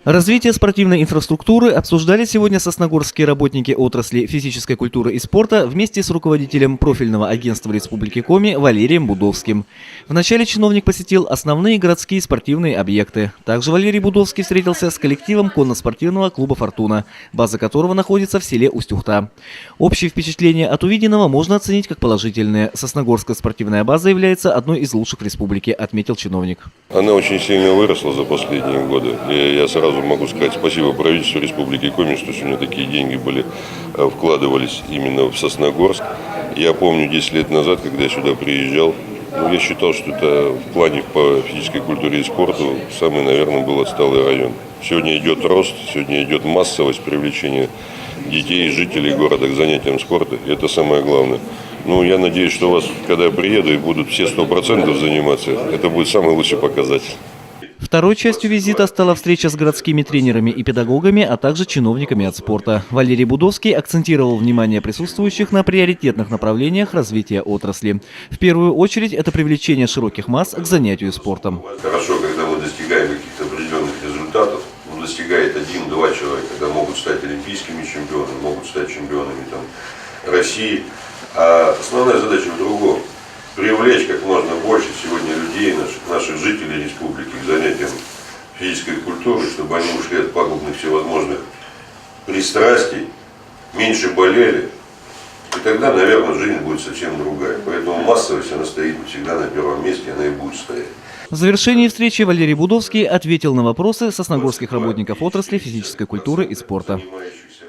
Развитие спортивной инфраструктуры обсуждали сегодня сосногорские работники отрасли физической культуры и спорта вместе с руководителем профильного агентства Республики Коми Валерием Будовским. Вначале чиновник посетил основные городские спортивные объекты. Также Валерий Будовский встретился с коллективом конно-спортивного клуба «Фортуна», база которого находится в селе Устюхта. Общие впечатления от увиденного можно оценить как положительные. Сосногорская спортивная база является одной из лучших в республике, отметил чиновник. Она очень сильно выросла за последние годы. И я сразу могу сказать спасибо правительству Республики Коми, что сегодня такие деньги вкладывались именно в Сосногорск. Я помню 10 лет назад, когда я сюда приезжал, я считал, что это в плане по физической культуре и спорту самый, наверное, был отсталый район. Сегодня идет рост, сегодня идет массовость привлечения детей и жителей города к занятиям спорта. И это самое главное. Я надеюсь, что у вас, когда я приеду и будут все 100% заниматься, это будет самый лучший показатель. Второй частью визита стала встреча с городскими тренерами и педагогами, а также чиновниками от спорта. Валерий Будовский акцентировал внимание присутствующих на приоритетных направлениях развития отрасли. В первую очередь это привлечение широких масс к занятию спортом. Хорошо, когда мы достигаем каких-то определенных результатов, достигает 1-2 человека, когда могут стать олимпийскими чемпионами, могут стать чемпионами России. А основная задача в другом. Привлечь как можно больше сегодня людей, наших жителей республики к занятиям физической культуры, чтобы они ушли от пагубных всевозможных пристрастий, меньше болели. И тогда, наверное, жизнь будет совсем другая. Поэтому массовость, она стоит всегда на первом месте, она и будет стоять. В завершении встречи Валерий Будовский ответил на вопросы сосногорских работников отрасли физической культуры и спорта.